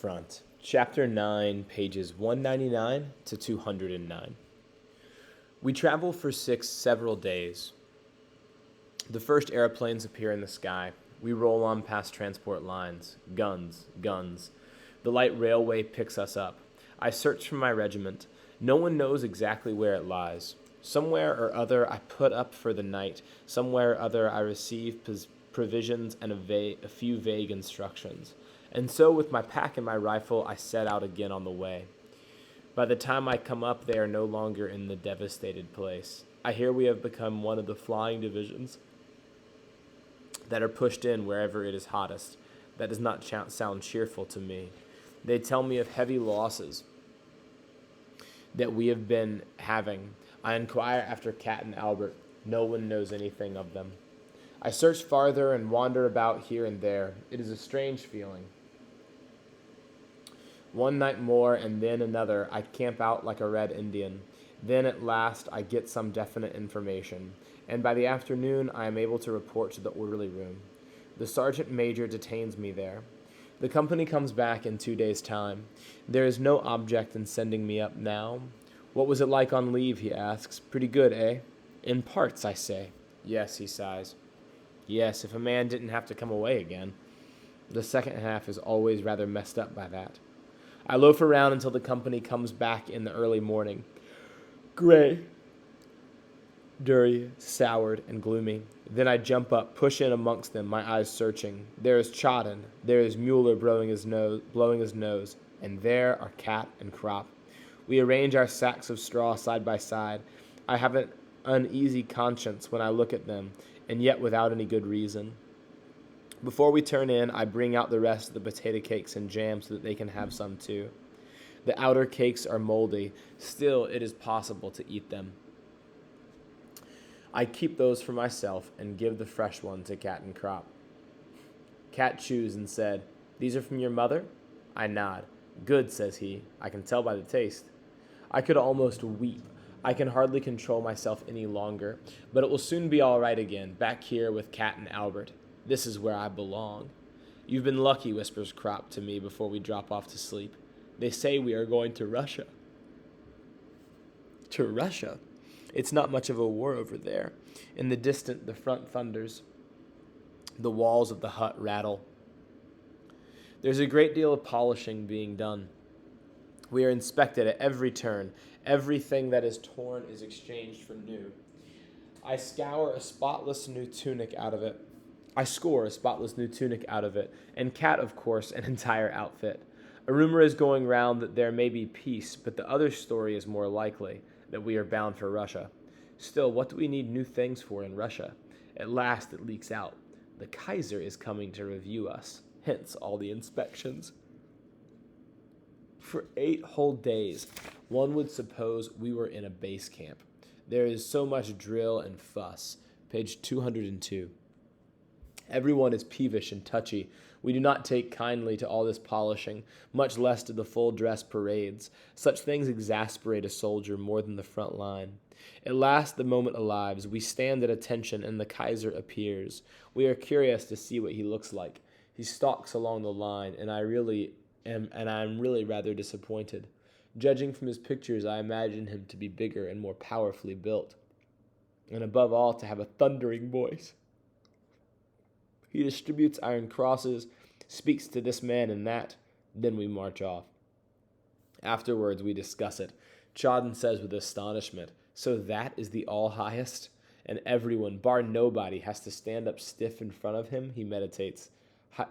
Front. Chapter 9, pages 199 to 209. We travel for several days. The first airplanes appear in the sky. We roll on past transport lines. Guns, guns. The light railway picks us up. I search for my regiment. No one knows exactly where it lies. Somewhere or other I put up for the night. Somewhere or other I receive provisions and a few vague instructions. And so, with my pack and my rifle, I set out again on the way. By the time I come up, they are no longer in the devastated place. I hear we have become one of the flying divisions that are pushed in wherever it is hottest. That does not sound cheerful to me. They tell me of heavy losses that we have been having. I inquire after Cat and Albert. No one knows anything of them. I search farther and wander about here and there. It is a strange feeling. One night more, and then another, I camp out like a red Indian. Then at last I get some definite information, and by the afternoon I am able to report to the orderly room. The sergeant major detains me there. The company comes back in 2 days' time. There is no object in sending me up now. What was it like on leave, he asks. Pretty good, eh? In parts, I say. Yes, he sighs. Yes, if a man didn't have to come away again. The second half is always rather messed up by that. I loaf around until the company comes back in the early morning. Gray, dirty, soured, and gloomy. Then I jump up, push in amongst them, my eyes searching. There is Chodden, there is Mueller blowing his nose, and there are Cat and Crop. We arrange our sacks of straw side by side. I have an uneasy conscience when I look at them, and yet without any good reason. Before we turn in, I bring out the rest of the potato cakes and jam so that they can have some too. The outer cakes are moldy. Still, it is possible to eat them. I keep those for myself and give the fresh one to Cat and Crop. Cat chews and said, "These are from your mother?" I nod. "Good," says he. "I can tell by the taste." I could almost weep. I can hardly control myself any longer, but it will soon be all right again, back here with Cat and Albert. This is where I belong. You've been lucky, whispers Crop to me before we drop off to sleep. They say we are going to Russia. To Russia? It's not much of a war over there. In the distance, the front thunders. The walls of the hut rattle. There's a great deal of polishing being done. We are inspected at every turn. Everything that is torn is exchanged for new. I score a spotless new tunic out of it, and Cat, of course, an entire outfit. A rumor is going round that there may be peace, but the other story is more likely, that we are bound for Russia. Still, what do we need new things for in Russia? At last it leaks out. The Kaiser is coming to review us, hence all the inspections. For 8 whole days, one would suppose we were in a base camp. There is so much drill and fuss. Page 202. Everyone is peevish and touchy. We do not take kindly to all this polishing, much less to the full-dress parades. Such things exasperate a soldier more than the front line. At last the moment arrives. We stand at attention, and the Kaiser appears. We are curious to see what he looks like. He stalks along the line, and I am really rather disappointed. Judging from his pictures, I imagine him to be bigger and more powerfully built, and above all, to have a thundering voice. He distributes iron crosses, speaks to this man and that, then we march off. Afterwards, we discuss it. Chodden says with astonishment, "So that is the all-highest?" And everyone, bar nobody, has to stand up stiff in front of him. He meditates.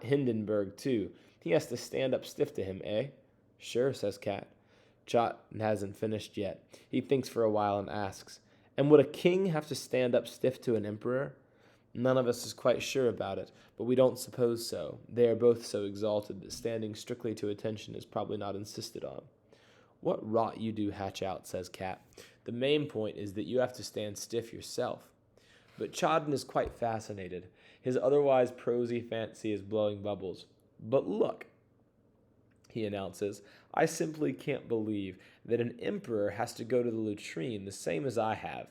Hindenburg, too. He has to stand up stiff to him, eh? Sure, says Cat. Chodden hasn't finished yet. He thinks for a while and asks, "And would a king have to stand up stiff to an emperor?" None of us is quite sure about it, but we don't suppose so. They are both so exalted that standing strictly to attention is probably not insisted on. "What rot you do hatch out," says Cat. "The main point is that you have to stand stiff yourself." But Chodden is quite fascinated. His otherwise prosy fancy is blowing bubbles. "But look," he announces, "I simply can't believe that an emperor has to go to the latrine the same as I have.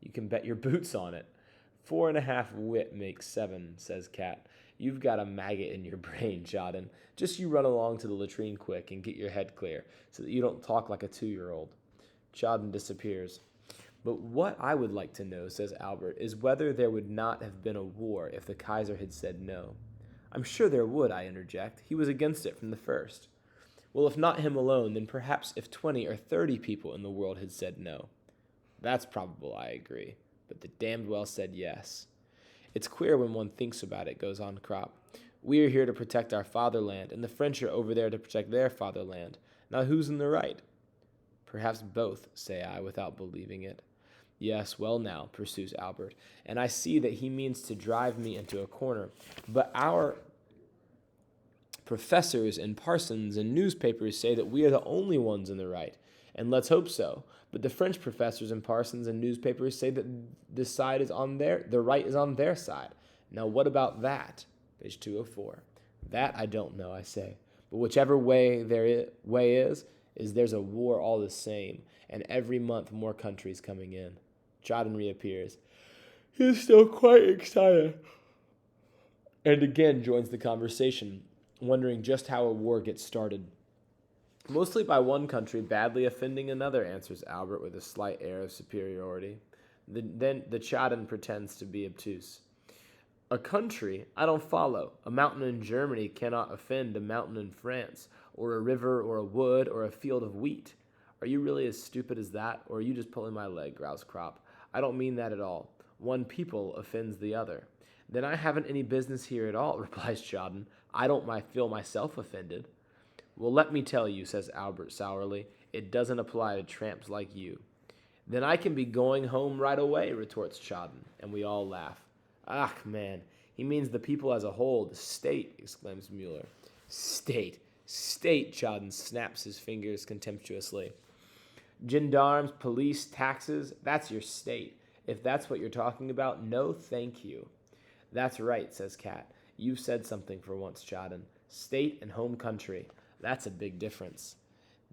You can bet your boots on it." 4.5 wit makes 7, says Cat. You've got a maggot in your brain, Chadden. Just you run along to the latrine quick and get your head clear so that you don't talk like a 2-year-old. Chadden disappears. But what I would like to know, says Albert, is whether there would not have been a war if the Kaiser had said no. I'm sure there would, I interject. He was against it from the first. Well, if not him alone, then perhaps if 20 or 30 people in the world had said no. That's probable, I agree. But the damned well said yes. It's queer when one thinks about it, goes on Crop. We are here to protect our fatherland, and the French are over there to protect their fatherland. Now who's in the right? Perhaps both, say I, without believing it. Yes, well now, pursues Albert, and I see that he means to drive me into a corner. But our professors and parsons and newspapers say that we are the only ones in the right, and let's hope so. But the French professors and parsons and newspapers say that the right is on their side. Now what about that? Page 204. That I don't know, I say. But whichever way is, there's a war all the same, and every month more countries coming in. Chadden reappears. He's still quite excited. And again joins the conversation, wondering just how a war gets started. Mostly by one country badly offending another, answers Albert with a slight air of superiority. Then the Chadden pretends to be obtuse. A country? I don't follow. A mountain in Germany cannot offend a mountain in France, or a river, or a wood, or a field of wheat. Are you really as stupid as that, or are you just pulling my leg, growls Crop. I don't mean that at all. One people offends the other. Then I haven't any business here at all, replies Chadden. I don't feel myself offended. Well, let me tell you, says Albert sourly, it doesn't apply to tramps like you. Then I can be going home right away, retorts Chadden, and we all laugh. Ah, man, he means the people as a whole, the state, exclaims Mueller. State, Chadden snaps his fingers contemptuously. Gendarmes, police, taxes, that's your state. If that's what you're talking about, no thank you. That's right, says Cat. You've said something for once, Chadden. State and home country. That's a big difference.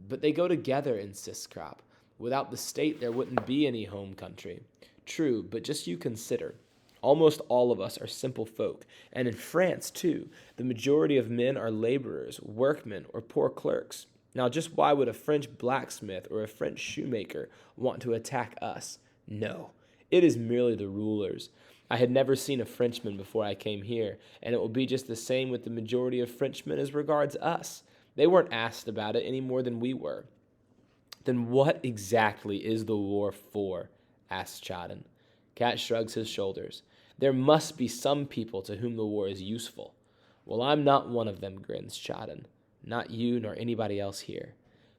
But they go together, insists Crop. Without the state, there wouldn't be any home country. True, but just you consider. Almost all of us are simple folk, and in France, too, the majority of men are laborers, workmen, or poor clerks. Now, just why would a French blacksmith or a French shoemaker want to attack us? No, it is merely the rulers. I had never seen a Frenchman before I came here, and it will be just the same with the majority of Frenchmen as regards us. They weren't asked about it any more than we were. Then what exactly is the war for? Asks Chadden. Cat shrugs his shoulders. There must be some people to whom the war is useful. Well, I'm not one of them, grins Chadden. Not you nor anybody else here.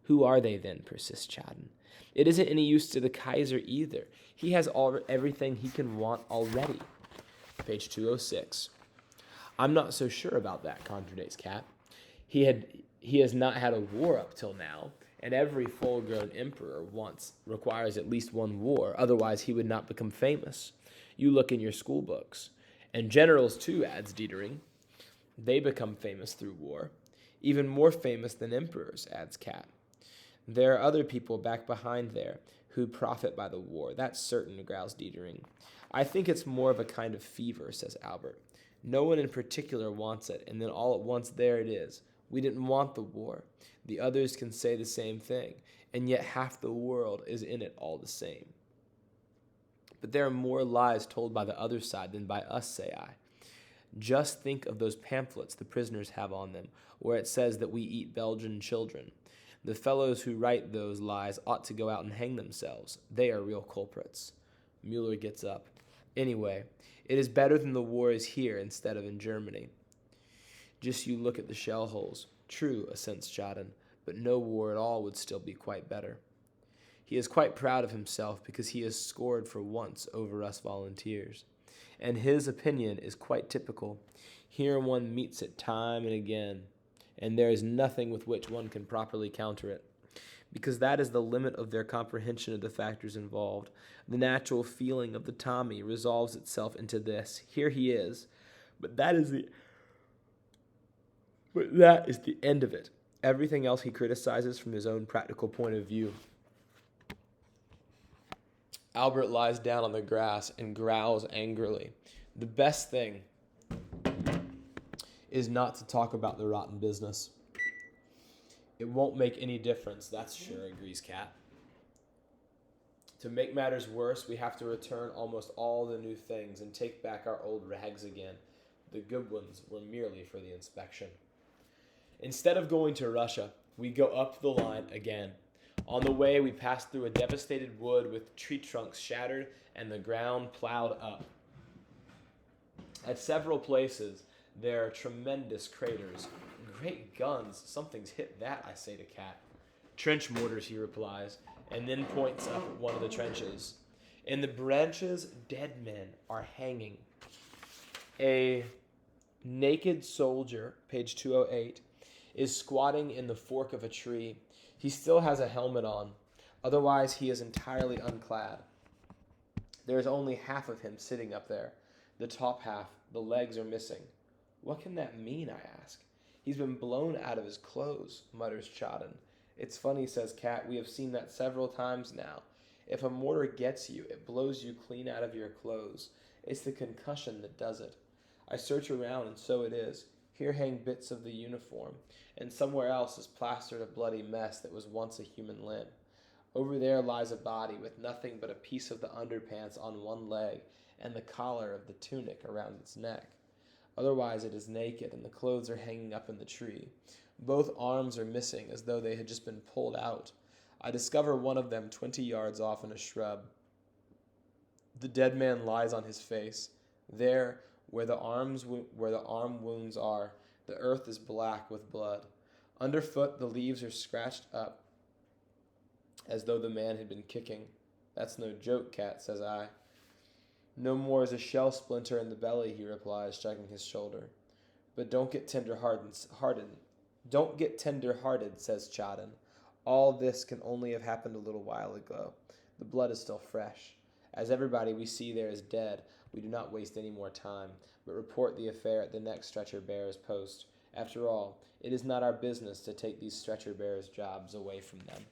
Who are they then, persists Chadden. It isn't any use to the Kaiser either. He has everything he can want already. Page 206. I'm not so sure about that, contradicts Cat. He has not had a war up till now, and every full-grown emperor requires at least one war, otherwise he would not become famous. You look in your school books. And generals, too, adds Dietering. They become famous through war. Even more famous than emperors, adds Cat. There are other people back behind there who profit by the war. That's certain, growls Dietering. I think it's more of a kind of fever, says Albert. No one in particular wants it, and then all at once there it is. We didn't want the war. The others can say the same thing, and yet half the world is in it all the same. But there are more lies told by the other side than by us, say I. Just think of those pamphlets the prisoners have on them, where it says that we eat Belgian children. The fellows who write those lies ought to go out and hang themselves. They are real culprits. Mueller gets up. Anyway, it is better than the war is here instead of in Germany. Just you look at the shell holes. True, assents Chadden, but no war at all would still be quite better. He is quite proud of himself because he has scored for once over us volunteers. And his opinion is quite typical. Here one meets it time and again, and there is nothing with which one can properly counter it, because that is the limit of their comprehension of the factors involved. The natural feeling of the Tommy resolves itself into this: here he is, but that is the end of it. Everything else he criticizes from his own practical point of view. Albert lies down on the grass and growls angrily. The best thing is not to talk about the rotten business. It won't make any difference, that's sure, agrees Cat. To make matters worse, we have to return almost all the new things and take back our old rags again. The good ones were merely for the inspection. Instead of going to Russia, we go up the line again. On the way, we pass through a devastated wood with tree trunks shattered and the ground plowed up. At several places, there are tremendous craters. Great guns, something's hit that, I say to Cat. Trench mortars, he replies, and then points up at one of the trenches. In the branches, dead men are hanging. A naked soldier, page 208, is squatting in the fork of a tree. He still has a helmet on. Otherwise, he is entirely unclad. There is only half of him sitting up there. The top half, the legs are missing. What can that mean, I ask. He's been blown out of his clothes, mutters Chadden. It's funny, says Cat. We have seen that several times now. If a mortar gets you, it blows you clean out of your clothes. It's the concussion that does it. I search around, and so it is. Here hang bits of the uniform, and somewhere else is plastered a bloody mess that was once a human limb. Over there lies a body with nothing but a piece of the underpants on one leg and the collar of the tunic around its neck. Otherwise it is naked, and the clothes are hanging up in the tree. Both arms are missing, as though they had just been pulled out. I discover one of them 20 yards off in a shrub. The dead man lies on his face. There, where the arm wounds are, the earth is black with blood. Underfoot, the leaves are scratched up, as though the man had been kicking. That's no joke, Cat, says I. No more is a shell splinter in the belly, he replies, striking his shoulder. But don't get tender-hearted, says Chadden. All this can only have happened a little while ago. The blood is still fresh. As everybody we see there is dead, we do not waste any more time, but report the affair at the next stretcher-bearer's post. After all, it is not our business to take these stretcher-bearers' jobs away from them.